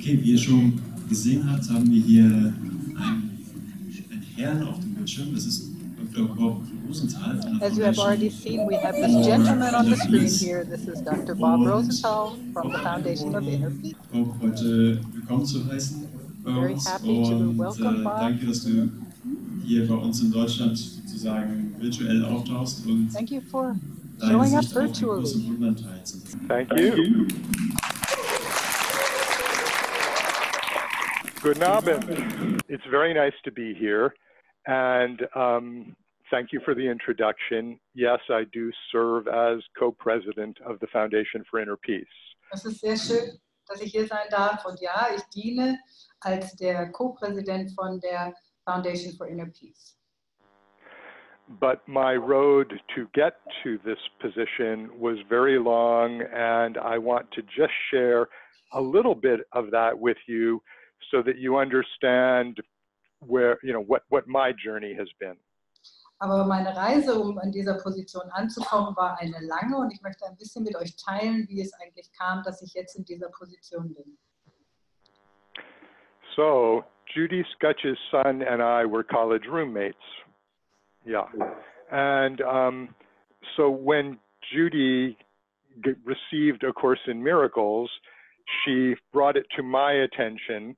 Okay, wie ihr schon gesehen habt, haben wir hier einen Herrn auf dem Bildschirm. Das ist Dr. Bob Rosenthal von der As you have already seen, we have this gentleman on the screen here. This is Dr. Bob Rosenthal from the Foundation of Inner Peace. Bob heute willkommen zu heißen bei Very uns happy to welcome Bob. danke, dass du hier bei uns in Deutschland sozusagen virtuell auftauchst und Thank you for deine showing up Sicht auf den virtually. Kurs und Wundern teilst. Thank you. Good Abend. It's very nice to be here, and thank you for the introduction. Yes, I do serve as co-president of the Foundation for Inner Peace. Es ist sehr schön, dass ich hier sein darf. Und ja, ich diene als der Co-Präsident von der Foundation for Inner Peace. But my road to get to this position was very long, and I want to just share a little bit of that with you so that you understand where, what my journey has been. Aber meine Reise, um an dieser Position anzukommen, war eine lange, und ich möchte ein bisschen mit euch teilen, wie es eigentlich kam, dass ich jetzt in dieser Position bin. So, Judy Scutch's son and I were college roommates. Yeah. And so when Judy received A Course in Miracles, she brought it to my attention.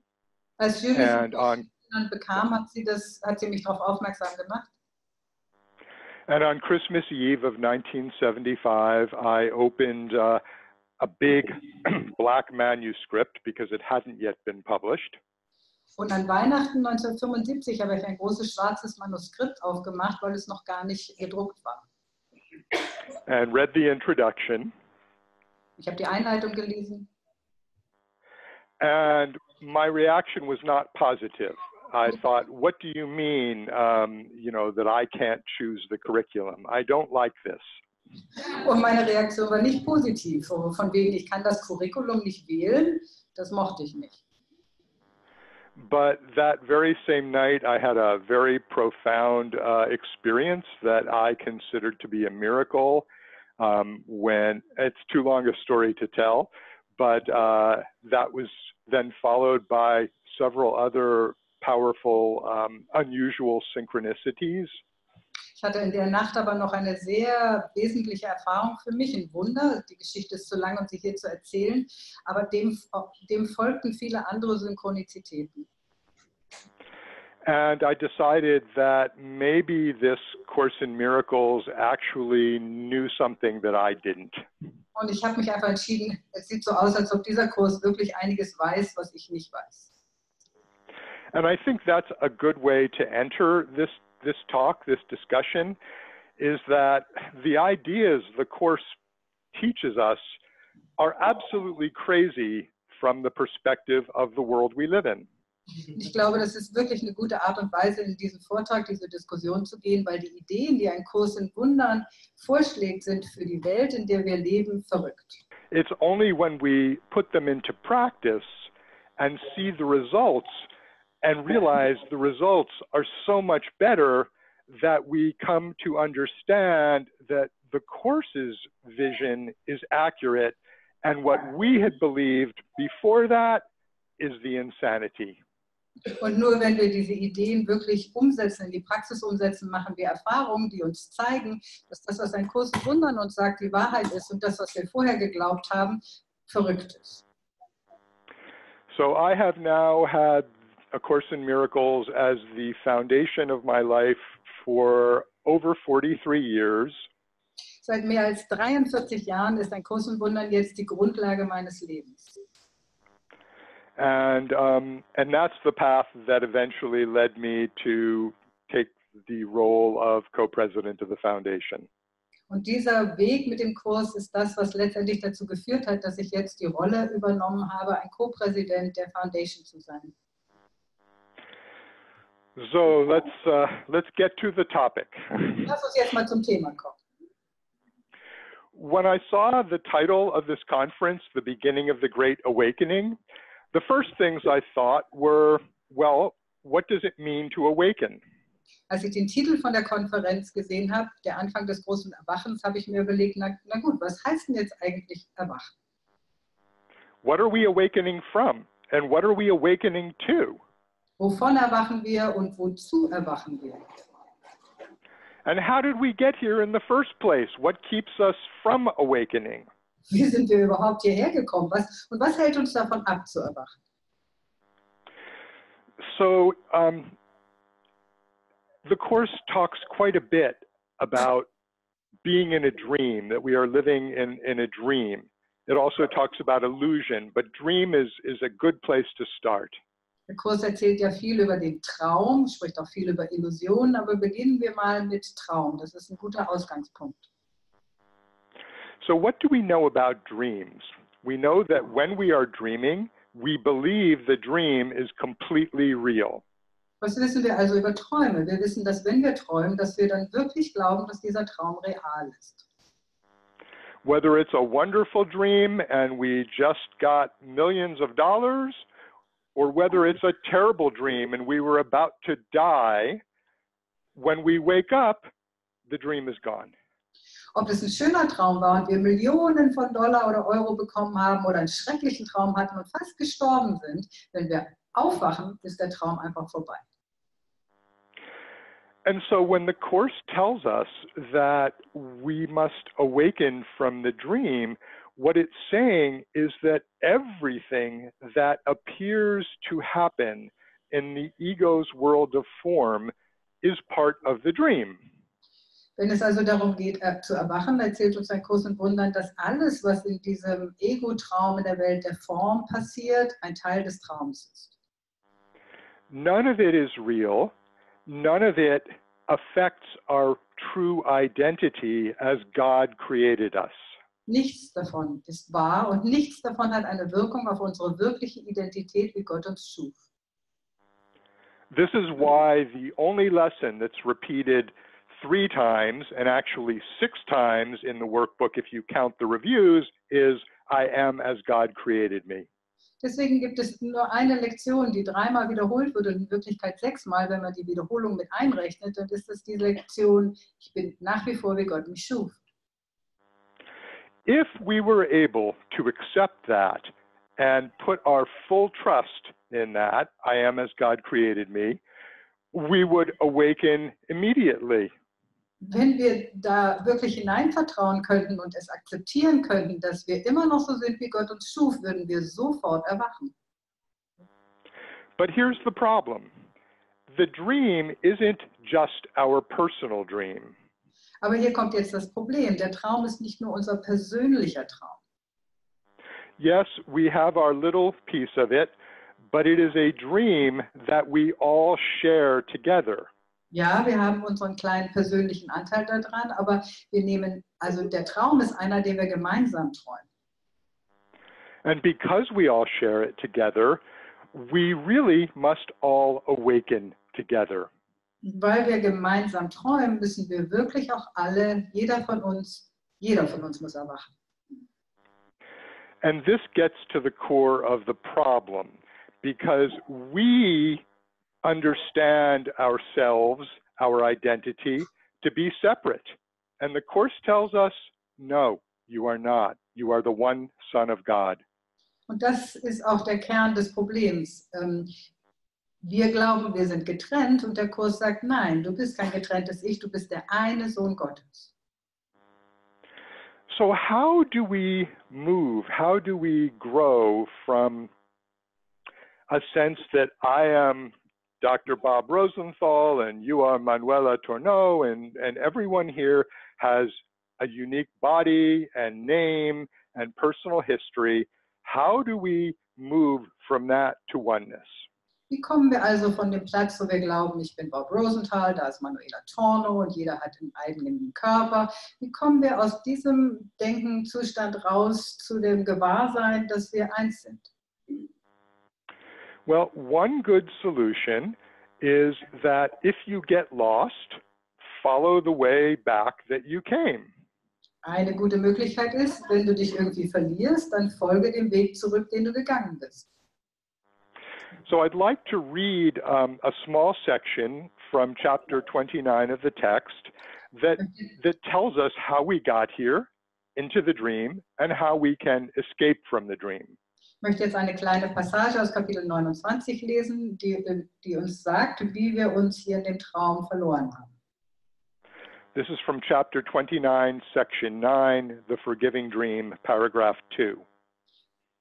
Als Judy es bekam, hat sie mich darauf aufmerksam gemacht. And on Christmas Eve of 1975, I opened a big black manuscript because it hadn't yet been published. Und an Weihnachten 1975 habe ich ein großes schwarzes Manuskript aufgemacht, weil es noch gar nicht gedruckt war. And read the introduction. Ich habe die Einleitung gelesen. And my reaction was not positive. I thought, what do you mean, that I can't choose the curriculum? I don't like this. Und meine Reaktion war nicht positiv, von wegen, ich kann das Curriculum nicht wählen, das mochte ich nicht. But that very same night, I had a very profound experience that I considered to be a miracle. When it's too long a story to tell, but that was then followed by several other powerful, unusual synchronicities. Ich hatte in der Nacht aber noch eine sehr wesentliche Erfahrung für mich, ein Wunder. Die Geschichte ist zu lang, um sie hier zu erzählen, aber dem folgten viele andere Synchronizitäten. And I decided that maybe this Course in Miracles actually knew something that I didn't. Und ich habe mich einfach entschieden, es sieht so aus, als ob dieser Kurs wirklich einiges weiß, was ich nicht weiß. And I think that's a good way to enter this talk, this discussion, is that the ideas the Course teaches us are absolutely crazy from the perspective of the world we live in. Ich glaube, das ist wirklich eine gute Art und Weise, in diesen Vortrag, diese Diskussion zu gehen, weil die Ideen, die ein Kurs in Wundern vorschlägt, sind für die Welt, in der wir leben, verrückt. It's only when we put them into practice and see the results and realize the results are so much better that we come to understand that the Course's vision is accurate and what we had believed before that is the insanity. Und nur wenn wir diese Ideen wirklich umsetzen, in die Praxis umsetzen, machen wir Erfahrungen, die uns zeigen, dass das, was ein Kurs in Wundern uns sagt, die Wahrheit ist und das, was wir vorher geglaubt haben, verrückt ist. So I have now had A Course in Miracles as the foundation of my life for over 43 years. Seit mehr als 43 Jahren ist ein Kurs in Wundern jetzt die Grundlage meines Lebens. And that's the path that eventually led me to take the role of co-president of the foundation. Und dieser Weg mit dem Kurs ist das, was letztendlich dazu geführt hat, dass ich jetzt die Rolle übernommen habe, ein Co-Präsident der Foundation zu sein. So let's get to the topic. Lass uns jetzt mal zum Thema kommen. When I saw the title of this conference, The Beginning of the Great Awakening, the first things I thought were, well, what does it mean to awaken? Als ich den Titel von der Konferenz gesehen habe, der Anfang des großen Erwachens, habe ich mir überlegt, na gut, was heißt denn jetzt eigentlich Erwachen? What are we awakening from? And what are we awakening to? Wovon erwachen wir und wozu erwachen wir? And how did we get here in the first place? What keeps us from awakening? Wie sind wir überhaupt hierher gekommen? Was hält uns davon ab, zu erwachen? So the Course talks quite a bit about being in a dream, that we are living in a dream. It also talks about illusion, but dream is a good place to start. Der Kurs erzählt ja viel über den Traum, spricht auch viel über Illusionen, aber beginnen wir mal mit Traum. Das ist ein guter Ausgangspunkt. So what do we know about dreams? We know that when we are dreaming, we believe the dream is completely real. Was wissen wir also über Träume? Wir wissen, dass wenn wir träumen, dass wir dann wirklich glauben, dass dieser Traum real ist. Whether it's a wonderful dream and we just got millions of dollars, or whether it's a terrible dream and we were about to die, when we wake up, the dream is gone. Ob das ein schöner Traum war und wir Millionen von Dollar oder Euro bekommen haben oder einen schrecklichen Traum hatten und fast gestorben sind, wenn wir aufwachen, ist der Traum einfach vorbei. And so when the Course tells us that we must awaken from the dream, what it's saying is that everything that appears to happen in the ego's world of form is part of the dream. Wenn es also darum geht, zu erwachen, erzählt uns ein Kurs in Wundern, dass alles, was in diesem Ego-Traum in der Welt der Form passiert, ein Teil des Traums ist. None of it is real. None of it affects our true identity as God created us. Nichts davon ist wahr und nichts davon hat eine Wirkung auf unsere wirkliche Identität, wie Gott uns schuf. This is why the only lesson that's repeated 3 times and actually 6 times in the workbook, if you count the reviews, is I am as God created me. Deswegen gibt es nur eine Lektion, die 3-mal wiederholt wird und in Wirklichkeit 6-mal, wenn man die Wiederholung mit einrechnet, dann ist es die Lektion, ich bin nach wie vor, wie Gott mich schuf. If we were able to accept that and put our full trust in that, I am as God created me, we would awaken immediately. Wenn wir da wirklich hineinvertrauen könnten und es akzeptieren könnten, dass wir immer noch so sind, wie Gott uns schuf, würden wir sofort erwachen. But here's the problem. The dream isn't just our personal dream. Aber hier kommt jetzt das Problem. Der Traum ist nicht nur unser persönlicher Traum. Yes, we have our little piece of it, but it is a dream that we all share together. Ja, wir haben unseren kleinen persönlichen Anteil daran, aber der Traum ist einer, den wir gemeinsam träumen. And because we all share it together, we really must all awaken together. Weil wir gemeinsam träumen, müssen wir wirklich auch alle, jeder von uns muss erwachen. And this gets to the core of the problem, because we understand ourselves, our identity, to be separate. And the Course tells us, no, you are not. You are the one Son of God. Und das ist auch der Kern des Problems. Wir glauben, wir sind getrennt und der Kurs sagt, nein, du bist kein getrenntes Ich, du bist der eine Sohn Gottes. So how do we move? How do we grow from a sense that I am Dr. Bob Rosenthal and you are Manuela Tornow and everyone here has a unique body and name and personal history? How do we move from that to oneness? Wie kommen wir also von dem Platz, wo wir glauben, ich bin Bob Rosenthal, da ist Manuela Tornow und jeder hat einen eigenen Körper, wie kommen wir aus diesem Denkenzustand raus zu dem Gewahrsein, dass wir eins sind? Well, one good solution is that if you get lost, follow the way back that you came. Eine gute Möglichkeit ist, wenn du dich irgendwie verlierst, dann folge dem Weg zurück, den du gegangen bist. So I'd like to read a small section from chapter 29 of the text that tells us how we got here into the dream and how we can escape from the dream. Ich möchte jetzt eine kleine Passage aus Kapitel 29 lesen, die uns sagt, wie wir uns hier in dem Traum verloren haben. This is from chapter 29, section 9, The Forgiving Dream, paragraph 2.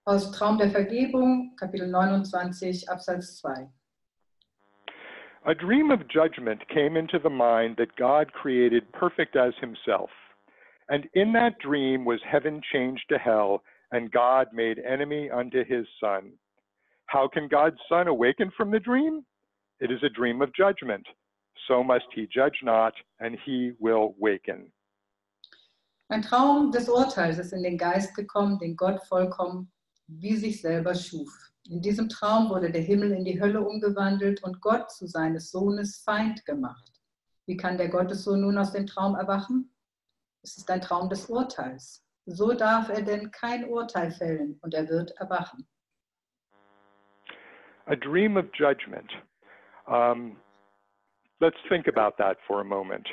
Aus Traum der Vergebung, Kapitel 29, Absatz 2. A dream of judgment came into the mind that God created perfect as himself. And in that dream was heaven changed to hell, and God made enemy unto his son. How can God's son awaken from the dream? It is a dream of judgment. So must he judge not, and he will waken. Ein Traum des Urteils ist in den Geist gekommen, den Gott vollkommen wie sich selber schuf. In diesem Traum wurde der Himmel in die Hölle umgewandelt und Gott zu seines Sohnes Feind gemacht. Wie kann der Gottessohn nun aus dem Traum erwachen? Es ist ein Traum des Urteils. So darf er denn kein Urteil fällen und er wird erwachen. A dream of judgment. Let's think about that for a moment.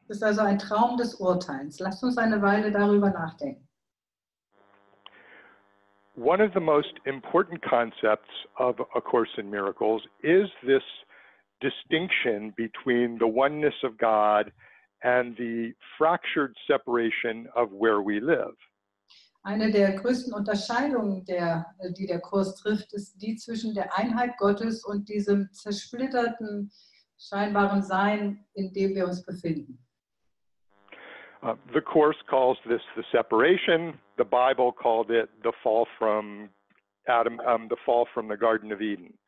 Es ist also ein Traum des Urteils. Lasst uns eine Weile darüber nachdenken. One of the most important concepts of A Course in Miracles is this distinction between the oneness of God and the fractured separation of where we live. Eine der größten Unterscheidungen, die der Kurs trifft, ist die zwischen der Einheit Gottes und diesem zersplitterten, scheinbaren Sein, in dem wir uns befinden. The Course calls this the separation. The Bible called it the fall from Adam, the fall from the Garden of Eden.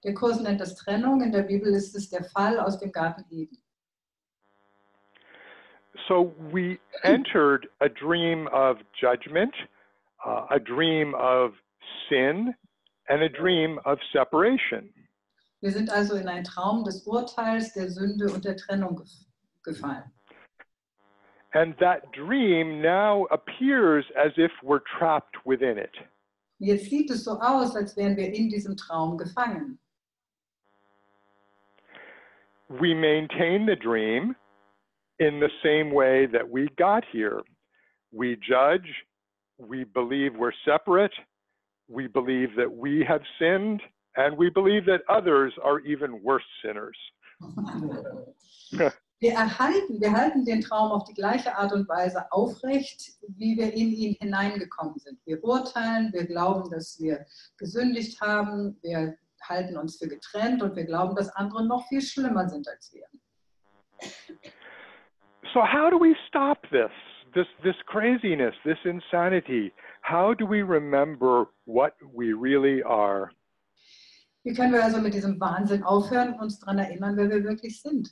Der Kurs nennt das Trennung, in der Bibel ist es der Fall aus dem Garten Eden. So we entered a dream of judgment, a dream of sin, and a dream of separation. Wir sind also in einen Traum des Urteils, der Sünde und der Trennung gefallen. And that dream now appears as if we're trapped within it. Jetzt sieht es so aus, als wären wir in diesem Traum gefangen. We maintain the dream in the same way that we got here. We judge, we believe we're separate, we believe that we have sinned, and we believe that others are even worse sinners. Wir halten den Traum auf die gleiche Art und Weise aufrecht, wie wir in ihn hineingekommen sind. Wir urteilen, wir glauben, dass wir gesündigt haben, wir halten uns für getrennt und wir glauben, dass andere noch viel schlimmer sind als wir. So how do we stop this craziness, this insanity? How do we remember what we really are? Wie können wir also mit diesem Wahnsinn aufhören und uns daran erinnern, wer wir wirklich sind?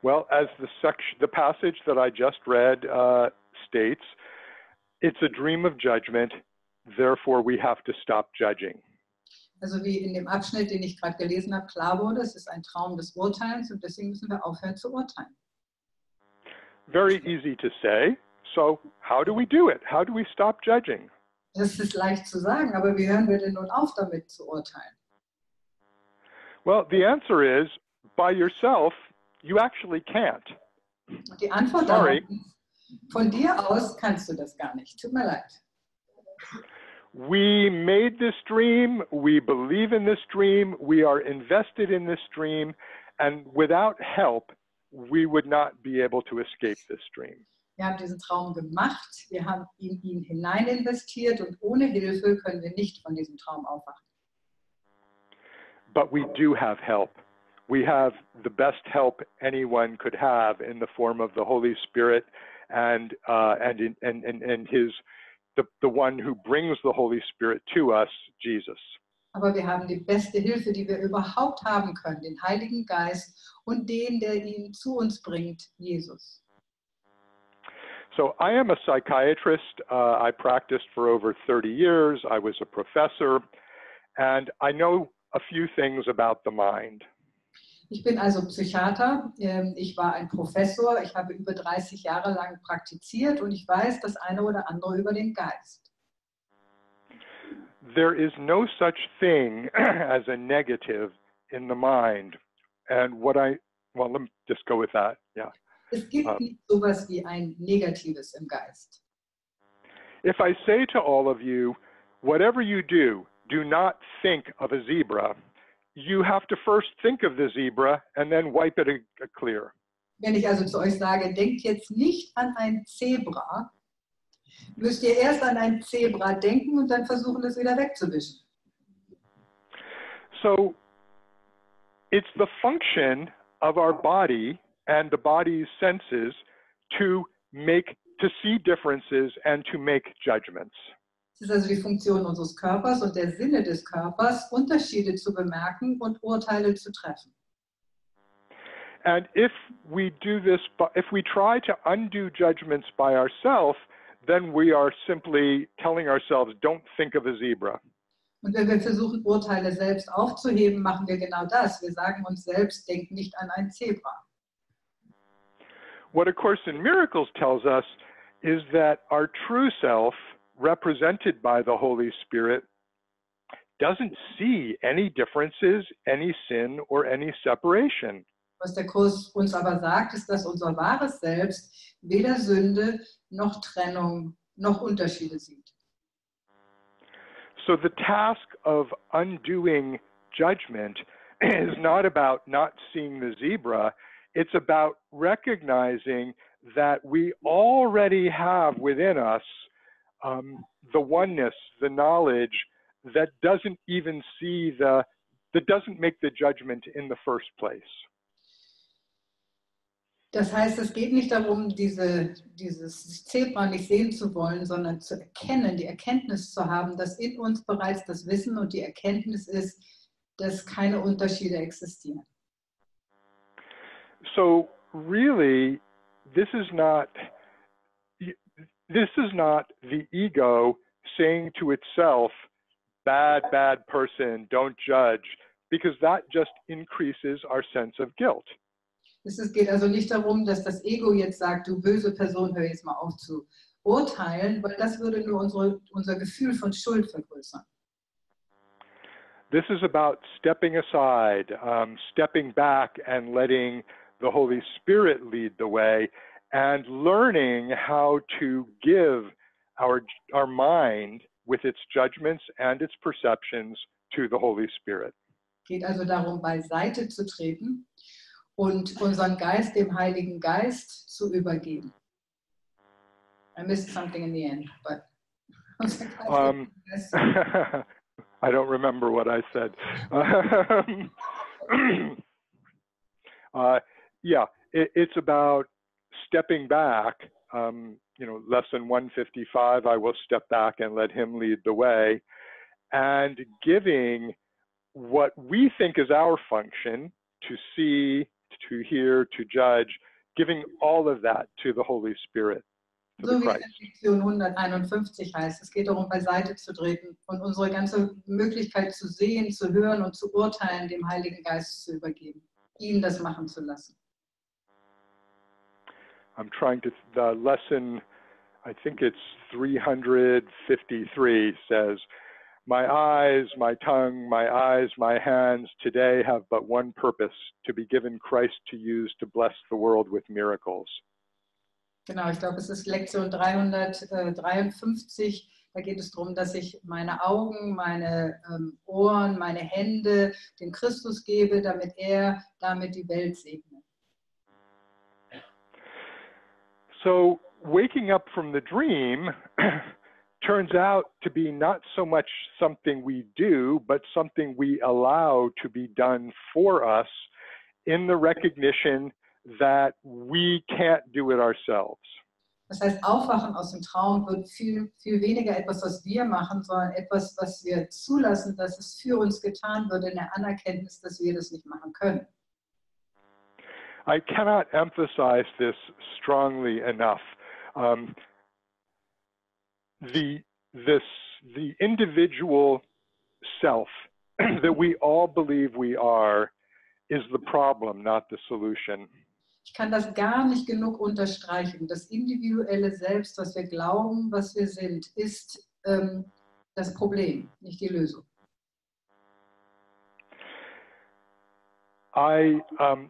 Well, as the passage that I just read states, it's a dream of judgment, therefore we have to stop judging. Also wie in dem Abschnitt, den ich gerade gelesen habe, klar wurde, es ist ein Traum des Urteils und deswegen müssen wir aufhören zu urteilen. Very easy to say. So how do we do it? How do we stop judging? Das ist leicht zu sagen, aber wie hören wir denn nun auf, damit zu urteilen? Well, the answer is, by yourself, you actually can't. Und die Antwort darauf ist, von dir aus kannst du das gar nicht. Tut mir leid. We made this dream, we believe in this dream, we are invested in this dream, and without help, we would not be able to escape this dream. Wir haben diesen Traum gemacht, wir haben in ihn hinein investiert und ohne Hilfe können wir nicht von diesem Traum aufwachen. But we do have help. We have the best help anyone could have in the form of the Holy Spirit and the one who brings the Holy Spirit to us, Jesus. Aber wir haben die beste Hilfe, die wir überhaupt haben können, den Heiligen Geist und den, der ihn zu uns bringt, Jesus. So I am a psychiatrist. I practiced for over 30 years. I was a professor, and I know a few things about the mind. Ich bin also Psychiater, ich war ein Professor, ich habe über 30 Jahre lang praktiziert und ich weiß das eine oder andere über den Geist. There is no such thing as a negative in the mind. And let me just go with that. Yeah. Es gibt nicht sowas wie ein Negatives im Geist. If I say to all of you, whatever you do, do not think of a zebra. You have to first think of the zebra and then wipe it clear. Wenn ich also zu euch sage, denkt jetzt nicht an ein Zebra, müsst ihr erst an ein Zebra denken und dann versuchen, es wieder wegzuwischen. So it's the function of our body and the body's senses to see differences and to make judgments. Es ist also die Funktion unseres Körpers und der Sinne des Körpers, Unterschiede zu bemerken und Urteile zu treffen. And if we do this, if we try to undo judgments by ourselves, then we are simply telling ourselves, don't think of a zebra. Und wenn wir versuchen, Urteile selbst aufzuheben, machen wir genau das. Wir sagen uns selbst, denkt nicht an ein Zebra. What A Course in Miracles tells us is that our true self, represented by the Holy Spirit, doesn't see any differences, any sin, or any separation. Was der Kurs uns aber sagt, ist, dass unser wahres Selbst weder Sünde noch Trennung noch Unterschiede sieht. So the task of undoing judgment is not about not seeing the zebra, it's about recognizing that we already have within us the oneness, the knowledge that doesn't even that doesn't make the judgment in the first place. Das heißt, es geht nicht darum, dieses Zebra nicht sehen zu wollen, sondern zu erkennen, die Erkenntnis zu haben, dass in uns bereits das Wissen und die Erkenntnis ist, dass keine Unterschiede existieren. So really, this is not the ego saying to itself, bad person, don't judge, because that just increases our sense of guilt. Es geht also nicht darum, dass das Ego jetzt sagt, du böse Person, hör jetzt mal auf zu urteilen, weil das würde nur unser Gefühl von Schuld vergrößern. This is about stepping aside, stepping back and letting the Holy Spirit lead the way and learning how to give our mind with its judgments and its perceptions to the Holy Spirit. Es geht also darum, beiseite zu treten und unseren Geist dem Heiligen Geist zu übergeben. I missed something in the end, but I don't remember what I said. Yeah, it's about stepping back. Lesson 155, I will step back and let him lead the way, and giving what we think is our function, to see, to hear, to judge, giving all of that to the Holy Spirit. So wie es in Lektion 151 heißt, es geht darum, beiseite zu treten und unsere ganze Möglichkeit zu sehen, zu hören und zu urteilen, dem Heiligen Geist zu übergeben, ihn das machen zu lassen. I'm trying to, the lesson, I think it's 353 says, my eyes, my tongue, my eyes, my hands today have but one purpose, to be given Christ to use to bless the world with miracles. Genau, ich glaube, es ist Lektion 353. Da geht es darum, dass ich meine Augen, meine Ohren, meine Hände dem Christus gebe, damit er damit die Welt segne. So waking up from the dream turns out to be not so much something we do, but something we allow to be done for us in the recognition that we can't do it ourselves. Das heißt, Aufwachen aus dem Traum wird viel weniger etwas, was wir machen, sondern etwas, was wir zulassen, dass es für uns getan wird, in der Anerkenntnis, dass wir das nicht machen können. I cannot emphasize this strongly enough. The individual self that we all believe we are is the problem, not the solution. Ich kann das gar nicht genug unterstreichen. Das individuelle Selbst, was wir glauben, was wir sind, ist das Problem, nicht die Lösung. I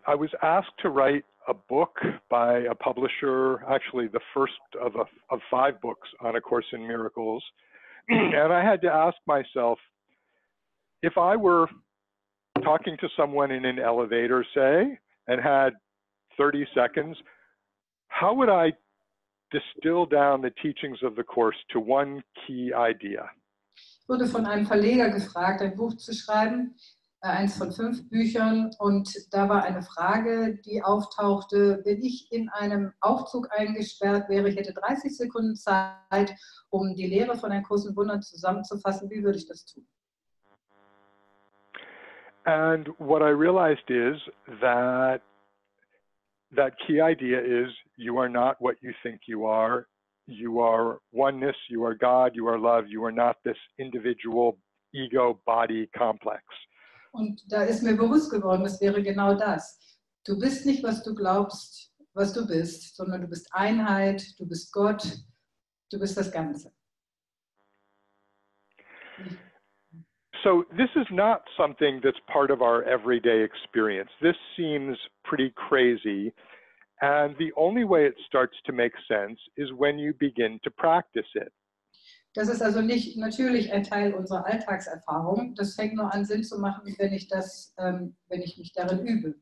was asked to write a book by a publisher, actually the first of 5 books on A Course in Miracles, And I had to ask myself, if I were talking to someone in an elevator, say, and had 30 seconds, how would I distill down the teachings of the Course to one key idea? Ich wurde von einem Verleger gefragt, ein Buch zu schreiben, eins von 5 Büchern, und da war eine Frage, die auftauchte: Wenn ich in einem Aufzug eingesperrt wäre, ich hätte 30 Sekunden Zeit, um die Lehre von Ein Kurs in Wundern zusammenzufassen, wie würde ich das tun? And what I realized is that that key idea is you are not what you think you are. You are oneness, you are God, you are love, you are not this individual ego-body complex. Und da ist mir bewusst geworden, das wäre genau das. Du bist nicht, was du glaubst, was du bist, sondern du bist Einheit, du bist Gott, du bist das Ganze. So this is not something that's part of our everyday experience. This seems pretty crazy. And the only way it starts to make sense is when you begin to practice it. Das ist also nicht natürlich ein Teil unserer Alltagserfahrung. Das fängt nur an, Sinn zu machen, wenn ich mich darin übe.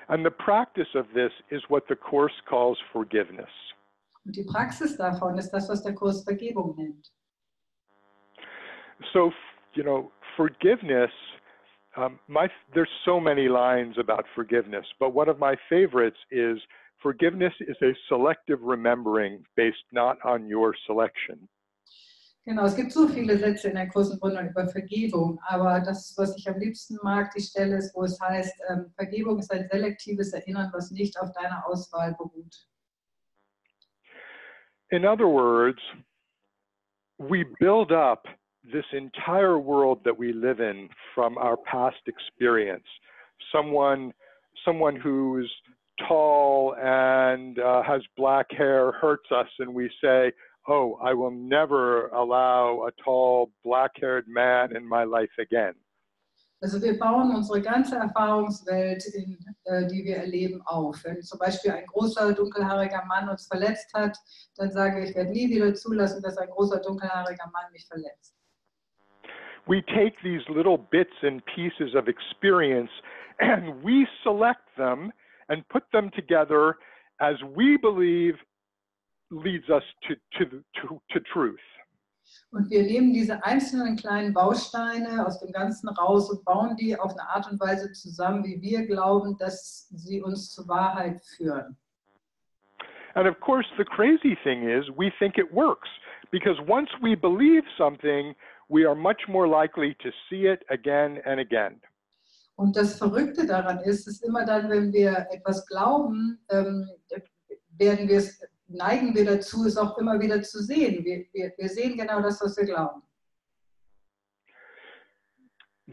And the practice of this is what the Course calls forgiveness. Und die Praxis davon ist das, was der Kurs Vergebung nennt. So, you know, forgiveness, there's so many lines about forgiveness, but one of my favorites is forgiveness is a selective remembering based not on your selection. Genau, es gibt so viele Sätze in der Kurs in Wundern über Vergebung, aber das, was ich am liebsten mag, die Stelle ist, wo es heißt, Vergebung ist ein selektives Erinnern, was nicht auf deiner Auswahl beruht. In other words, we build up this entire world that we live in from our past experience. Someone who's tall and has black hair hurts us, and we say, oh, I will never allow a tall, black-haired man in my life again. Also wir bauen unsere ganze Erfahrungswelt, die wir erleben, auf. Wenn zum Beispiel ein großer, dunkelhaariger Mann uns verletzt hat, dann sage ich, ich werde nie wieder zulassen, dass ein großer, dunkelhaariger Mann mich verletzt. We take these little bits and pieces of experience and we select them and put them together as we believe leads us to truth. Und wir nehmen diese einzelnen kleinen Bausteine aus dem Ganzen raus und bauen die auf eine Art und Weise zusammen, wie wir glauben, dass sie uns zur Wahrheit führen. And of course, the crazy thing is we think it works because once we believe something, we are much more likely to see it again and again. Und das Verrückte daran ist immer dann, wenn wir etwas glauben, neigen wir dazu, es auch immer wieder zu sehen. Wir sehen genau das, was wir glauben.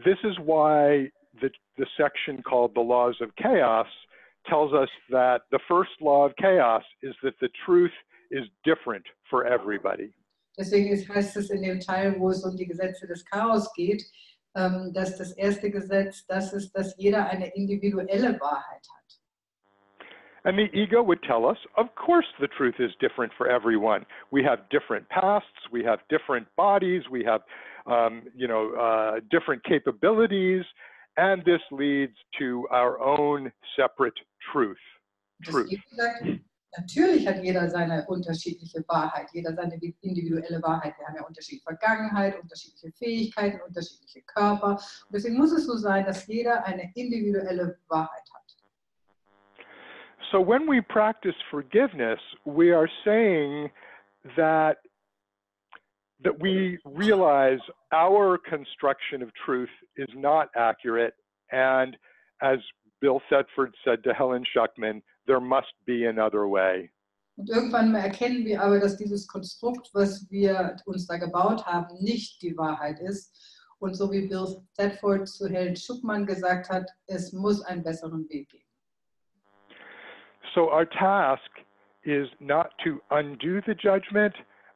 This is why the section called the Laws of Chaos tells us that the first law of chaos is that the truth is different for everybody. Deswegen heißt es in dem Teil, wo es um die Gesetze des Chaos geht, dass das erste Gesetz das ist, dass jeder eine individuelle Wahrheit hat. And the ego would tell us, of course the truth is different for everyone. We have different pasts, we have different bodies, we have different capabilities, and this leads to our own separate truth. Natürlich hat jeder seine unterschiedliche Wahrheit, jeder seine individuelle Wahrheit. Wir haben ja unterschiedliche Vergangenheit, unterschiedliche Fähigkeiten, unterschiedliche Körper. Und deswegen muss es so sein, dass jeder eine individuelle Wahrheit hat. So when we practice forgiveness, we are saying that we realize our construction of truth is not accurate, and as Bill Thetford said to Helen Schuckman, there must be another way. Und irgendwann erkennen wir aber, dass dieses Konstrukt, was wir uns da gebaut haben, nicht die Wahrheit ist. Und so wie Bill Thetford zu Helen Schuckman gesagt hat, es muss einen besseren Weg geben. So our task is not to undo the judgment,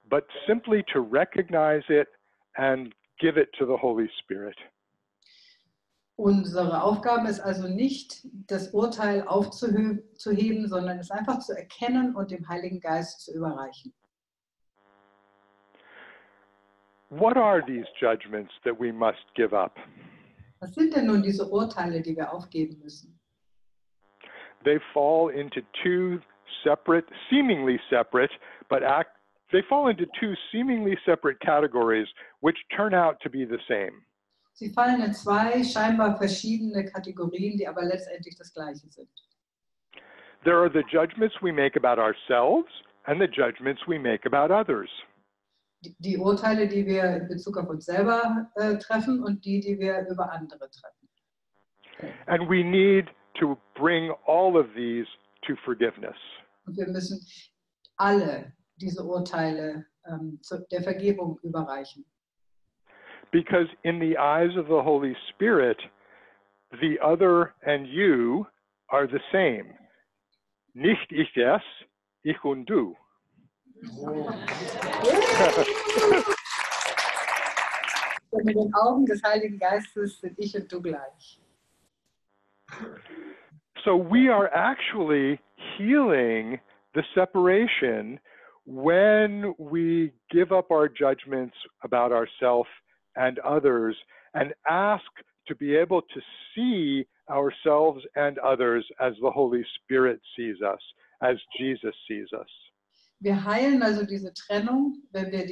but simply to recognize it and give it to the Holy Spirit. Unsere Aufgabe ist also nicht, das Urteil aufzuheben, sondern es einfach zu erkennen und dem Heiligen Geist zu überreichen. what are these judgments that we must give up? Was sind denn nun diese Urteile, die wir aufgeben müssen? They fall into two separate, seemingly separate, but they fall into two seemingly separate categories, which turn out to be the same. Sie fallen in zwei scheinbar verschiedene Kategorien, die aber letztendlich das Gleiche sind. There are the judgments we make about ourselves and the judgments we make about others. Die Urteile, die wir in Bezug auf uns selber treffen und die, die wir über andere treffen. And we need to bring all of these to forgiveness. Und wir müssen alle diese Urteile der Vergebung überreichen. Because in the eyes of the Holy Spirit, the other and you are the same. Nicht ich es, ich und du. Mit den Augen des Heiligen Geistes sind ich und du gleich. So we are actually healing the separation when we give up our judgments about ourselves and others and ask to be able to see ourselves and others as the Holy Spirit sees us, as Jesus sees us. Wir heilen also diese Trennung, wenn wir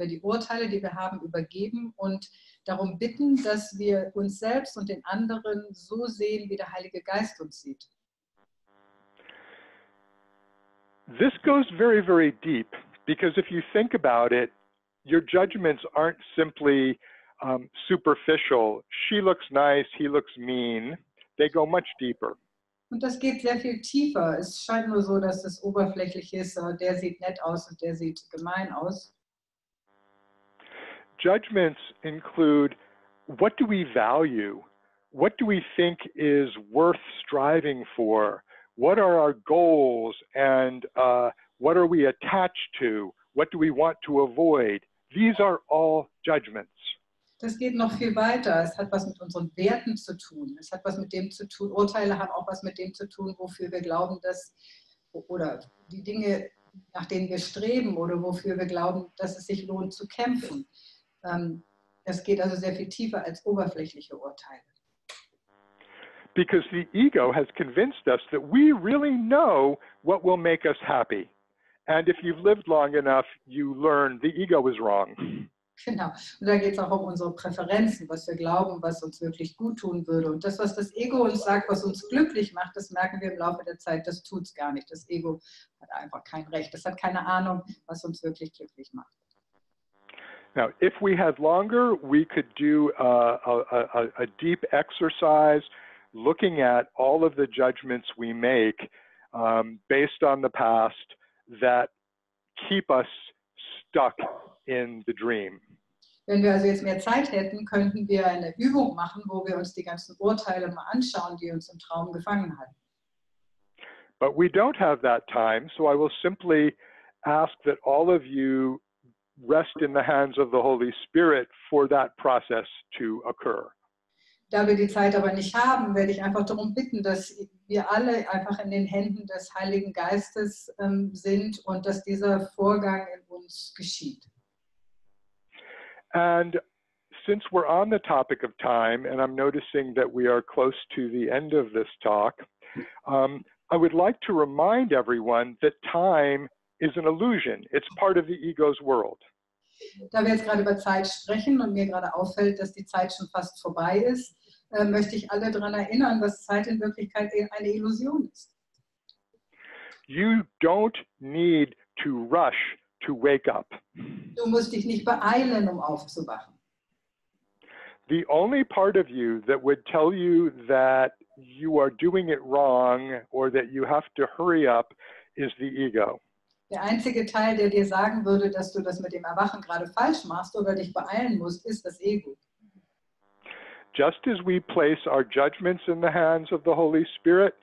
die Urteile, die wir haben, übergeben und darum bitten, dass wir uns selbst und den anderen so sehen, wie der Heilige Geist uns sieht. This goes very, very deep, because if you think about it, your judgments aren't simply superficial. She looks nice, he looks mean. They go much deeper. Und das geht sehr viel tiefer. Es scheint nur so, dass es oberflächlich ist. Der sieht nett aus und der sieht gemein aus. Judgments include, what do we value? What do we think is worth striving for? What are our goals, and what are we attached to? What do we want to avoid? These are all judgments. Das geht noch viel weiter. Es hat was mit unseren Werten zu tun. Es hat was mit dem zu tun. Urteile haben auch was mit dem zu tun, wofür wir glauben, dass, oder die Dinge, nach denen wir streben oder wofür wir glauben, dass es sich lohnt zu kämpfen. Es geht also sehr viel tiefer als oberflächliche Urteile. Because the ego has convinced us that we really know what will make us happy. And if you've lived long enough, you learn the ego is wrong. Genau. Und da geht es auch um unsere Präferenzen, was wir glauben, was uns wirklich gut tun würde. Und das, was das Ego uns sagt, was uns glücklich macht, das merken wir im Laufe der Zeit, das tut es gar nicht. Das Ego hat einfach kein Recht. Das hat keine Ahnung, was uns wirklich glücklich macht. Now, if we had longer, we could do a deep exercise looking at all of the judgments we make based on the past that keep us stuck in the dream. Wenn wir also jetzt mehr Zeit hätten, könnten wir eine Übung machen, wo wir uns die ganzen Urteile mal anschauen, die uns im Traum gefangen halten. But we don't have that time, so I will simply ask that all of you rest in the hands of the Holy Spirit for that process to occur. Da wir die Zeit aber nicht haben, werde ich einfach darum bitten, dass wir alle einfach in den Händen des Heiligen Geistes sind und dass dieser Vorgang in uns geschieht. And since we're on the topic of time, and I'm noticing that we are close to the end of this talk, I would like to remind everyone that time is an illusion. It's part of the ego's world. Da wir jetzt gerade über Zeit sprechen und mir gerade auffällt, dass die Zeit schon fast vorbei ist, möchte ich alle daran erinnern, dass Zeit in Wirklichkeit eine Illusion ist. You don't need to rush to wake up. Du musst dich nicht beeilen, um aufzuwachen. The only part of you that would tell you that you are doing it wrong or that you have to hurry up is the ego. Der einzige Teil, der dir sagen würde, dass du das mit dem Erwachen gerade falsch machst oder dich beeilen musst, ist das Ego. Just as we place our judgments in the hands of the Holy Spirit,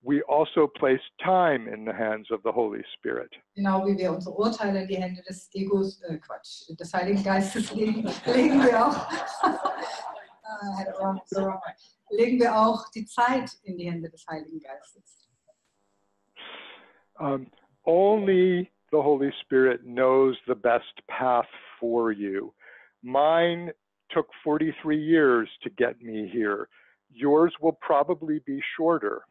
we also place time in the hands of the Holy Spirit. Genau wie wir unsere Urteile in die Hände des Egos, des Heiligen Geistes legen, legen wir auch die Zeit in die Hände des Heiligen Geistes. Only the Holy Spirit knows the best path for you. Mine took 43 years to get me here. Yours will probably be shorter.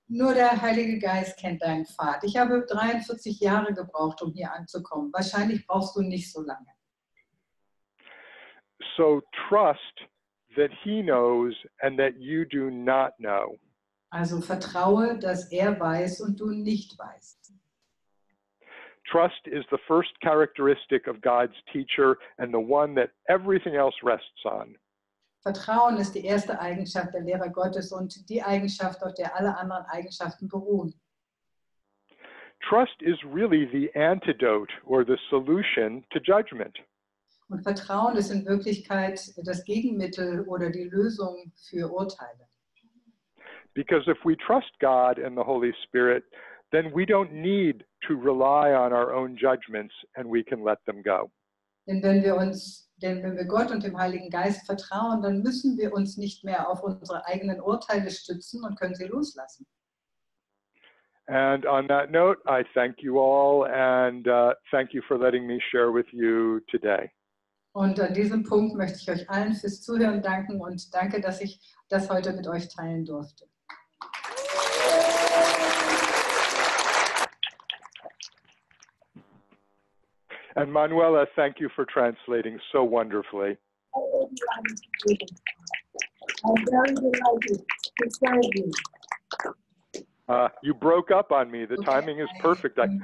Nur der Heilige Geist kennt deinen Pfad. Ich habe 43 Jahre gebraucht, um hier anzukommen. Wahrscheinlich brauchst du nicht so lange. So trust that he knows and that you do not know. Also vertraue, dass er weiß und du nicht weißt. Trust is the first characteristic of God's teacher and the one that everything else rests on. Vertrauen ist die erste Eigenschaft der Lehrer Gottes und die Eigenschaft, auf der alle anderen Eigenschaften beruhen. Trust is really the antidote or the solution to judgment. Und Vertrauen ist in Wirklichkeit das Gegenmittel oder die Lösung für Urteile. Because if we trust God and the Holy Spirit, then we don't need to rely on our own judgments and we can let them go. Denn wenn wir Gott und dem Heiligen Geist vertrauen, dann müssen wir uns nicht mehr auf unsere eigenen Urteile stützen und können sie loslassen. And on that note, I thank you all and thank you for letting me share with you today. Und an diesem Punkt möchte ich euch allen fürs Zuhören danken und danke, dass ich das heute mit euch teilen durfte. And Manuela, thank you for translating so wonderfully. I'm very delighted to serve you. You broke up on me. The timing is perfect. I'm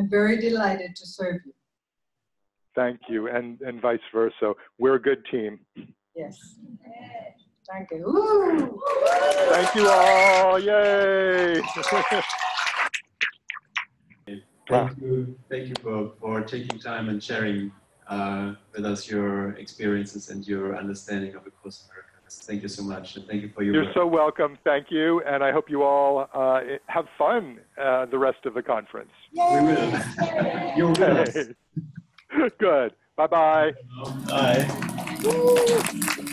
very delighted to serve you. Thank you, and vice versa. We're a good team. Yes. Danke. Woo! Thank you all. Yay! Thank you for taking time and sharing with us your experiences and your understanding of the Course in Miracles. Thank you so much, and thank you for your You're work. so welcome. Thank you, and I hope you all have fun the rest of the conference. We will. You're with us. Good. Bye-bye. Bye.